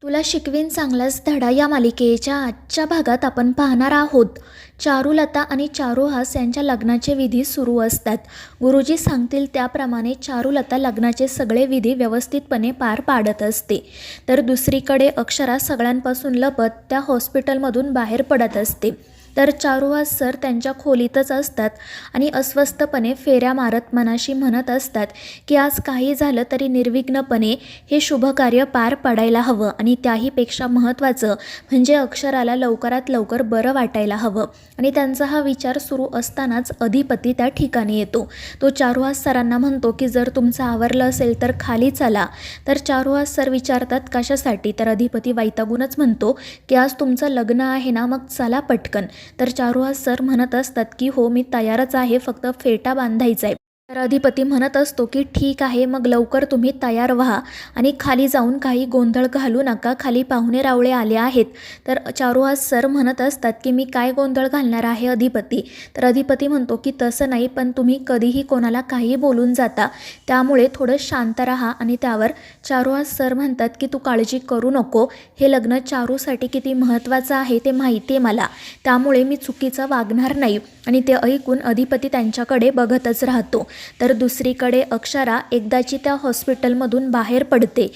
तुला शिकवीन चांगलाच धडा या मालिकेच्या आजच्या भागात आपण पाहणार आहोत. चारुलता आणि चारुहास यांच्या लग्नाचे विधी सुरू असतात. गुरुजी सांगतील त्याप्रमाणे चारुलता लग्नाचे सगळे विधी व्यवस्थितपणे पार पाडत असते. तर दुसरीकडे अक्षरा सगळ्यांपासून लपत त्या हॉस्पिटलमधून बाहेर पडत असते. तर चारुहास सर त्यांच्या खोलीतच असतात आणि अस्वस्थपणे फेऱ्या मारत मनाशी म्हणत असतात की आज काही झालं तरी निर्विघ्नपणे हे शुभकार्य पार पडायला हवं आणि त्याहीपेक्षा महत्त्वाचं म्हणजे अक्षराला लवकरात लवकर बरं वाटायला हवं. आणि त्यांचा हा विचार सुरू असतानाच अधिपती त्या ठिकाणी येतो. तो चारुहास सरांना म्हणतो की जर तुमचं आवरलं असेल तर खाली चला. तर चारुहास सर विचारतात कशासाठी. तर अधिपती वैतागूनच म्हणतो की आज तुमचं लग्न आहे ना, मग चला पटकन. तर चारुहास सर म्हणत असतात की हो मी तयारच आहे, फक्त फेटा बांधायचा आहे. तर अधिपती म्हणत असतो की ठीक आहे, मग लवकर तुम्ही तयार व्हा आणि खाली जाऊन काही गोंधळ घालू नका, खाली पाहुणे रावळे आले आहेत. तर चारुहास सर म्हणत असतात की मी काय गोंधळ घालणार आहे अधिपती. तर अधिपती म्हणतो की तसं नाही, पण तुम्ही कधीही कोणाला काही बोलून जाता, त्यामुळे थोडं शांत राहा. आणि त्यावर चारुहास सर म्हणतात की तू काळजी करू नको, हे लग्न चारूसाठी किती महत्त्वाचं आहे ते माहिती आहे मला, त्यामुळे मी चुकीचं वागणार नाही. आणि ते ऐकून अधिपती त्यांच्याकडे बघतच राहतो. तर दुसरीकडे अक्षरा एकदाची त्या हॉस्पिटलमधून बाहेर पडते.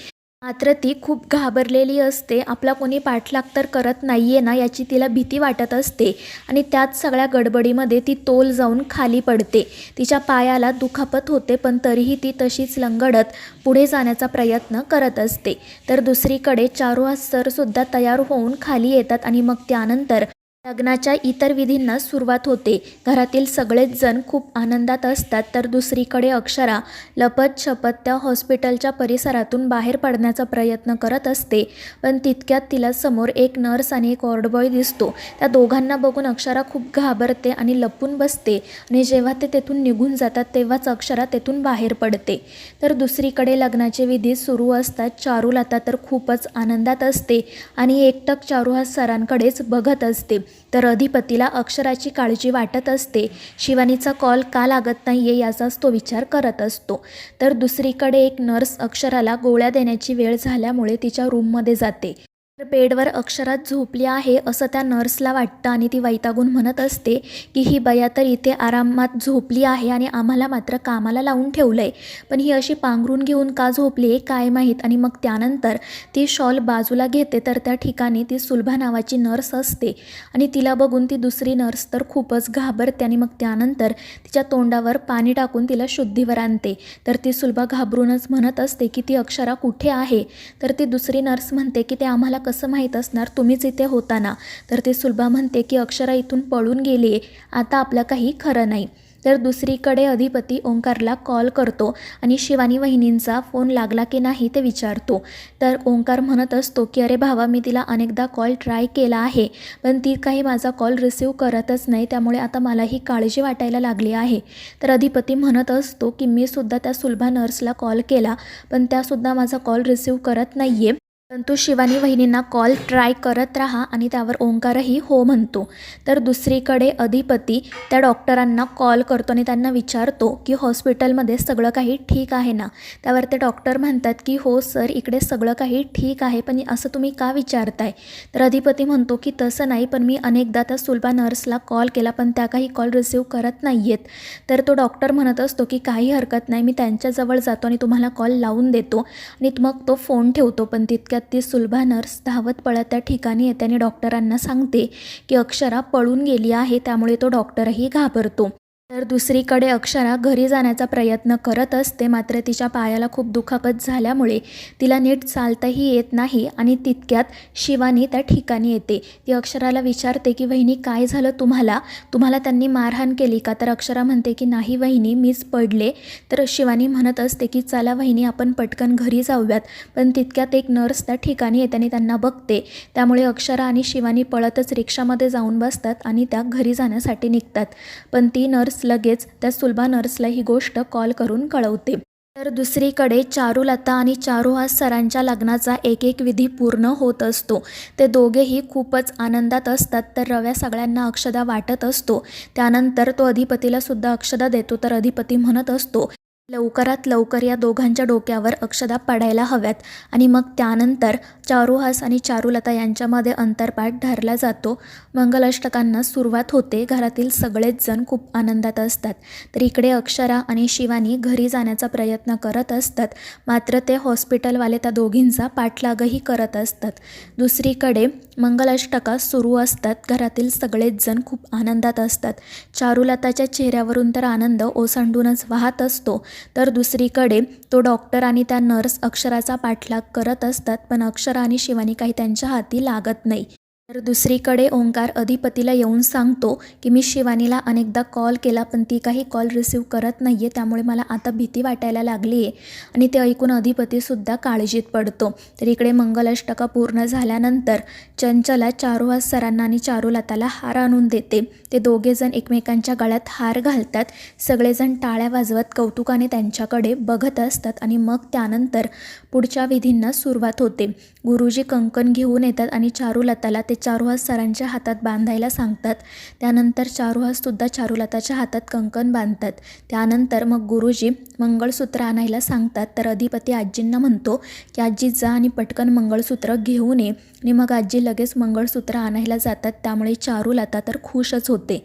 मात्र ती खूप घाबरलेली असते. आपला कोणी पाठलाग तर करत नाही आहे ना याची तिला भीती वाटत असते. आणि त्याच सगळ्या गडबडीमध्ये ती तोल जाऊन खाली पडते. तिच्या पायाला दुखापत होते, पण तरीही ती तशीच लंगडत पुढे जाण्याचा प्रयत्न करत असते. तर दुसरीकडे चारुहास सरसुद्धा तयार होऊन खाली येतात आणि मग त्यानंतर लग्नाच्या इतर विधींना सुरुवात होते. घरातील सगळेच जण खूप आनंदात असतात. तर दुसरीकडे अक्षरा लपत छपत त्या हॉस्पिटलच्या परिसरातून बाहेर पडण्याचा प्रयत्न करत असते. पण तितक्यात तिला समोर एक नर्स आणि एक वॉर्डबॉय दिसतो. त्या दोघांना बघून अक्षरा खूप घाबरते आणि लपून बसते. आणि जेव्हा ते तेथून निघून जातात तेव्हाच अक्षरा तेथून बाहेर पडते. तर दुसरीकडे लग्नाचे विधी सुरू असतात. चारुलता तर खूपच आनंदात असते आणि एकटक चारुहास सरांकडेच बघत असते. तर अधिपतीला अक्षराची काळजी वाटत असते. शिवानीचा कॉल का लागत नाही आहे याचाच तो विचार करत असतो. तर दुसरीकडे एक नर्स अक्षराला गोळ्या देण्याची वेळ झाल्यामुळे तिच्या रूममध्ये जाते. तर बेडवर अक्षरा झोपली आहे असं त्या नर्सला वाटतं आणि ती वैतागून म्हणत असते की ही बया तर इथे आरामात झोपली आहे आणि आम्हाला मात्र कामाला लावून ठेवलं आहे, पण ही अशी पांघरून घेऊन का झोपली आहे काय माहीत. आणि मग त्यानंतर ती शॉल बाजूला घेते. तर त्या ठिकाणी ती सुलभा नावाची नर्स असते आणि तिला बघून ती दुसरी नर्स तर खूपच घाबरते आणि मग त्यानंतर तिच्या तोंडावर पाणी टाकून तिला शुद्धीवर आणते. तर ती सुलभा घाबरूनच म्हणत असते की ती अक्षरा कुठे आहे. तर ती दुसरी नर्स म्हणते की ते आम्हाला कसं माहीत असणार, तुम्हीच इथे होता ना. तर ती सुलभा म्हणते की अक्षरा इथून पळून गेली आहे, आता आपलं काही खरं नाही. तर दुसरीकडे अधिपती ओंकारला कॉल करतो आणि शिवानी वहिनींचा फोन लागला की नाही ते विचारतो. तर ओंकार म्हणत असतो की अरे भावा, मी तिला अनेकदा कॉल ट्राय केला आहे, पण ती काही माझा कॉल रिसीव करतच नाही, त्यामुळे आता मलाही काळजी वाटायला लागली आहे. तर अधिपती म्हणत असतो की मी सुद्धा त्या सुलभा नर्सला कॉल केला, पण त्यासुद्धा माझा कॉल रिसीव करत नाही आहे, परंतु शिवानी वहिनींना कॉल ट्राय करत राहा. आणि त्यावर ओंकारही हो म्हणतो. तर दुसरीकडे अधिपती त्या डॉक्टरांना कॉल करतो आणि त्यांना विचारतो की हॉस्पिटलमध्ये सगळं काही ठीक आहे ना. त्यावर ते डॉक्टर म्हणतात की हो सर, इकडे सगळं काही ठीक आहे, पण असं तुम्ही का विचारताय. तर अधिपती म्हणतो की तसं नाही, पण मी अनेकदा त्या सुलभा नर्सला कॉल केला, पण त्या काही कॉल रिसीव करत नाही आहेत. तर तो डॉक्टर म्हणत असतो की काही हरकत नाही, मी त्यांच्याजवळ जातो आणि तुम्हाला कॉल लावून देतो. आणि मग तो फोन ठेवतो. पण तितक्यात ती सुलभा नर्स धावत पळत त्या ठिकाणी येते आणि डॉक्टरांना सांगते की अक्षरा पळून गेली आहे, त्यामुळे तो डॉक्टरही घाबरतो. तर दुसरीकडे अक्षरा घरी जाण्याचा प्रयत्न करत असते, मात्र तिच्या पायाला खूप दुखापत झाल्यामुळे तिला नीट चालताही येत नाही. आणि तितक्यात शिवानी त्या ठिकाणी येते. ती अक्षराला विचारते की वहिनी काय झालं तुम्हाला त्यांनी मारहाण केली का. तर अक्षरा म्हणते की नाही वहिनी, मीच पडले. तर शिवानी म्हणत असते की चला वहिनी, आपण पटकन घरी जाऊयात. पण तितक्यात एक नर्स त्या ठिकाणी येते आणि त्यांना बघते, त्यामुळे अक्षरा आणि शिवानी पळतच रिक्षामध्ये जाऊन बसतात आणि त्या घरी जाण्यासाठी निघतात. पण ती नर्स लगेच त्या सुलभा नर्सला ही गोष्ट कॉल करून कळवते. तर दुसरीकडे चारुलता आणि चारुहास सरांच्या लग्नाचा एक एक विधी पूर्ण होत असतो. ते दोघेही खूपच आनंदात असतात. तर रव्या सगळ्यांना अक्षदा वाटत असतो. त्यानंतर तो अधिपतीला सुद्धा अक्षदा देतो. तर अधिपती म्हणत असतो लवकरात लवकर या दोघांच्या डोक्यावर अक्षदा पडायला हव्यात आणि मग त्यानंतर चारुहास आणि चारुलता यांच्यामध्ये अंतरपाठ धरला जातो. मंगलाष्टकांना सुरुवात होते. घरातील सगळेच जण खूप आनंदात असतात. तर इकडे अक्षरा आणि शिवानी घरी जाण्याचा प्रयत्न करत असतात. मात्र ते हॉस्पिटलवाले त्या दोघींचा पाठलागही करत असतात. दुसरीकडे मंगलाष्टका सुरू असतात. घरातील सगळेच जण खूप आनंदात असतात. चारुलताच्या चेहऱ्यावरून तर आनंद ओसंडूनच वाहत असतो. तर दुसरीकडे तो डॉक्टर आणि त्या नर्स अक्षराचा पाठलाग करत असतात. पण अक्षरा आणि शिवानी काही त्यांच्या हाती लागत नाही. तर दुसरीकडे ओंकार अधिपतीला येऊन सांगतो की मी शिवानीला अनेकदा कॉल केला पण ती काही कॉल रिसीव करत नाही आहे, त्यामुळे मला आता भीती वाटायला लागली आहे. आणि ते ऐकून अधिपतीसुद्धा काळजीत पडतो. तर इकडे मंगलाष्टका पूर्ण झाल्यानंतर चंचला चारुहास सरांना आणि चारुलताला हार आणून देते. ते दोघेजण एकमेकांच्या गळ्यात हार घालतात. सगळेजण टाळ्या वाजवत कौतुकाने त्यांच्याकडे बघत असतात. आणि मग त्यानंतर पुढच्या विधींना सुरुवात होते. गुरुजी कंकण घेऊन येतात आणि चारुलताला ते चारुहास सरांच्या हातात बांधायला सांगतात. त्यानंतर चारुहाससुद्धा चारुलताच्या हातात कंकण बांधतात. त्यानंतर मग गुरुजी मंगळसूत्र आणायला सांगतात. तर अधिपती आजींना म्हणतो की आजी जा आणि पटकन मंगळसूत्र घेऊन ये. आणि मग आजी लगेच मंगळसूत्र आणायला जातात. त्यामुळे चारुलता तर खुशच होते.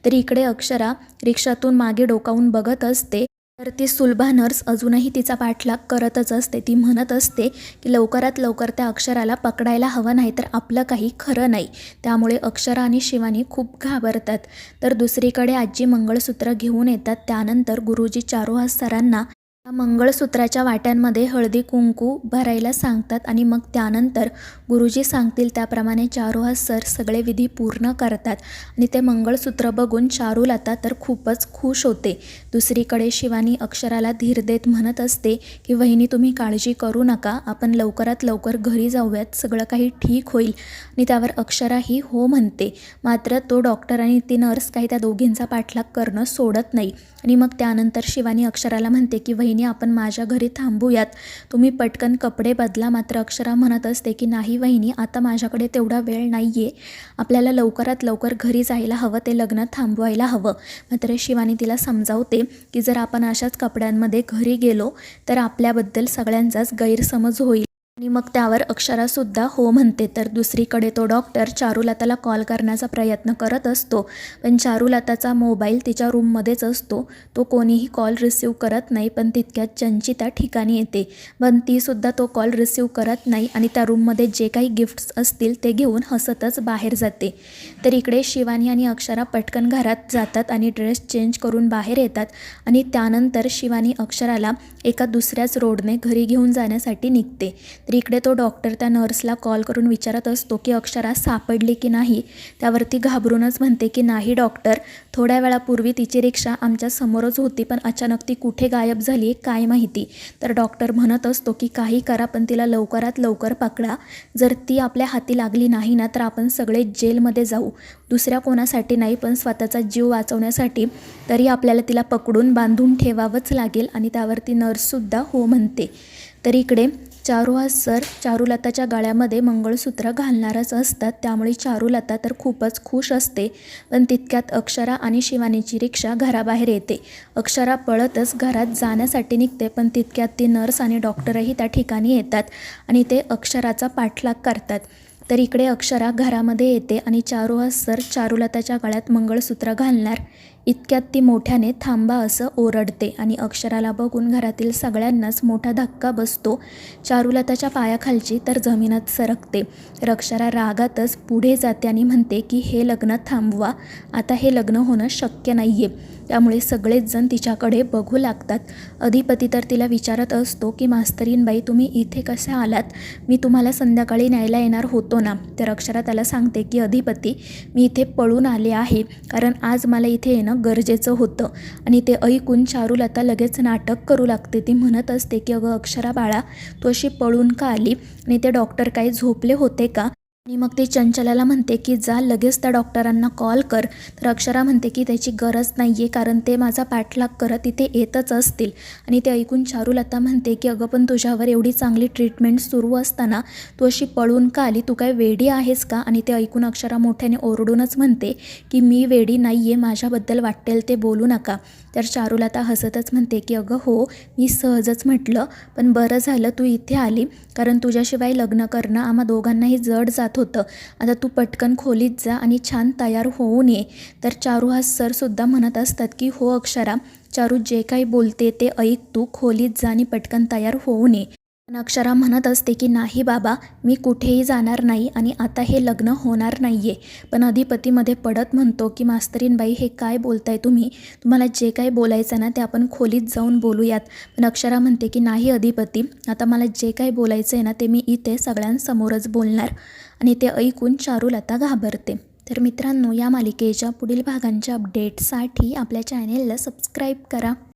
तर इकडे अक्षरा रिक्षातून मागे डोकावून बघत असते. तर ती सुलभा नर्स अजूनही तिचा पाठलाग करतच असते. ती म्हणत असते की लवकरात लवकर त्या अक्षराला पकडायला हवं, नाही तर आपलं काही खरं नाही. त्यामुळे अक्षरा आणि शिवानी खूप घाबरतात. तर दुसरीकडे आजी मंगळसूत्र घेऊन येतात. त्यानंतर गुरुजी चारुहास सरांना मंगळसूत्राच्या वाट्यांमध्ये हळदी कुंकू भरायला सांगतात. आणि मग त्यानंतर गुरुजी सांगतील त्याप्रमाणे चारुहास सर सगळे विधी पूर्ण करतात. आणि ते मंगळसूत्र बघून चारुलता तर खूपच खुश होते. दुसरीकडे शिवानी अक्षराला धीर देत म्हणत असते की वहिनी तुम्ही काळजी करू नका, आपण लवकरात लवकर घरी जाऊयात, सगळं काही ठीक होईल. आणि त्यावर अक्षराही हो म्हणते. मात्र तो डॉक्टर आणि ती नर्स काही त्या दोघींचा पाठलाग करणं सोडत नाही. आणि मग त्यानंतर शिवानी अक्षराला म्हणते की वहिनी आपण माझ्या घरी थांबूयात, तुम्ही पटकन कपडे बदला. मात्र अक्षरा म्हणत असते की नाही वहिनी, आता माझ्याकडे तेवढा वेळ नाही आहे, आपल्याला लवकरात लवकर घरी जायला हवं, ते लग्न थांबवायला हवं. मात्र शिवानी तिला समजावते की जर आपण अशाच कपड्यांमध्ये घरी गेलो तर आपल्याबद्दल सगळ्यांचाच गैरसमज होईल. आणि मग त्यावर अक्षरासुद्धा हो म्हणते. तर दुसरीकडे तो डॉक्टर चारुलताला कॉल करण्याचा प्रयत्न करत असतो. पण चारुलताचा मोबाईल तिच्या रूममध्येच असतो. तो कोणीही कॉल रिसीव करत नाही. पण तितक्यात चंची त्या ठिकाणी येते. पण तीसुद्धा तो कॉल रिसीव करत नाही आणि त्या रूममध्ये जे काही गिफ्ट्स असतील ते घेऊन हसतच बाहेर जाते. तर इकडे शिवानी आणि अक्षरा पटकन घरात जातात आणि ड्रेस चेंज करून बाहेर येतात. आणि त्यानंतर शिवानी अक्षराला एका दुसऱ्याच रोडने घरी घेऊन जाण्यासाठी निघते. तर इकडे तो डॉक्टर त्या नर्सला कॉल करून विचारत असतो की अक्षरा सापडली की नाही. त्यावरती घाबरूनच म्हणते की नाही डॉक्टर, थोड्या वेळापूर्वी तिची रिक्षा आमच्या समोरच होती, पण अचानक ती कुठे गायब झाली काय माहिती. तर डॉक्टर म्हणत असतो की काही करा पण तिला लवकरात लवकर पकडा. जर ती आपल्या हाती लागली नाही ना तर आपण सगळे जेलमध्ये जाऊ. दुसऱ्या कोणासाठी नाही पण स्वतःचा जीव वाचवण्यासाठी तरी आपल्याला तिला पकडून बांधून ठेवावंच लागेल. आणि त्यावरती नर्ससुद्धा हो म्हणते. तर इकडे चारुहास सर चारुलताच्या गळ्यामध्ये मंगळसूत्र घालणारच असतात. त्यामुळे चारुलता तर खूपच खुश असते. पण तितक्यात अक्षरा आणि शिवानीची रिक्षा घराबाहेर येते. अक्षरा पळतच घरात जाण्यासाठी निघते. पण तितक्यात ती नर्स आणि डॉक्टरही त्या ठिकाणी येतात आणि ते अक्षराचा पाठलाग करतात. तर इकडे अक्षरा घरामध्ये येते आणि चारुहास सर चारुलताच्या गळ्यात मंगळसूत्र घालणार. इतक्यात ती मोठ्याने थांबा असं ओरडते आणि अक्षराला बघून घरातील सगळ्यांनाच मोठा धक्का बसतो. चारुलताच्या पायाखालची तर जमीनच सरकते. तर अक्षरा रागातच पुढे जाते आणि म्हणते की हे लग्न थांबवा, आता हे लग्न होणं शक्य नाही आहे. त्यामुळे सगळेच जण तिच्याकडे बघू लागतात. अधिपती तर तिला विचारत असतो की मास्तरीनबाई तुम्ही इथे कसे आलात, मी तुम्हाला संध्याकाळी न्यायला येणार होतो ना. तर अक्षरा त्याला सांगते की अधिपती मी इथे पळून आले आहे, कारण आज मला इथे येणं गरजेचं होतं. आणि ते ऐकून चारुलता लगेच नाटक करू लागते. ती म्हणत असते की अगं अक्षरा बाळा, तू अशी पळून का आली आणि ते डॉक्टर काही झोपले होते का, आणि मग ती चंचलाला म्हणते की जा लगेच त्या डॉक्टरांना कॉल कर. तर अक्षरा म्हणते की त्याची गरज नाही आहे, कारण ते माझा पाठलाग करत इथे येतच असतील. आणि ते ऐकून चारुलता म्हणते की अगं पण तुझ्यावर एवढी चांगली ट्रीटमेंट सुरू असताना तू अशी पळून का आली? तू काय वेडी आहेस का? आणि ते ऐकून अक्षरा मोठ्याने ओरडूनच म्हणते की मी वेडी नाही आहे, माझ्याबद्दल वाटेल ते बोलू नका. तर चारुलता हसतच म्हणते की अगं हो, मी सहजच म्हटलं, पण बरं झालं तू इथे आली, कारण तुझ्याशिवाय लग्न करणं आम्हा दोघांनाही जड जात होतं. आता तू पटकन खोलीत जा आणि छान तयार होऊन ये. तर चारुहास सरसुद्धा म्हणत असतात की हो अक्षरा, चारू जे काही बोलते ते ऐक, तू खोलीत जा आणि पटकन तयार होऊन ये. पण अक्षरा म्हणत असते की नाही बाबा, मी कुठेही जाणार नाही आणि आता हे लग्न होणार नाही आहे. पण अधिपतीमध्ये पडत म्हणतो की मास्तरीनबाई हे काय बोलताय तुम्ही? तुम्हाला जे काही बोलायचं ना ते आपण खोलीत जाऊन बोलूयात. पण अक्षरा म्हणते की नाही अधिपती, आता मला जे काही बोलायचं आहे ना ते मी इथे सगळ्यांसमोरच बोलणार. आणि ते ऐकून चारुलता घाबरते. तर मित्रांनो, या मालिकेच्या पुढील भागांच्या अपडेटसाठी आपल्या चॅनेलला सबस्क्राईब करा.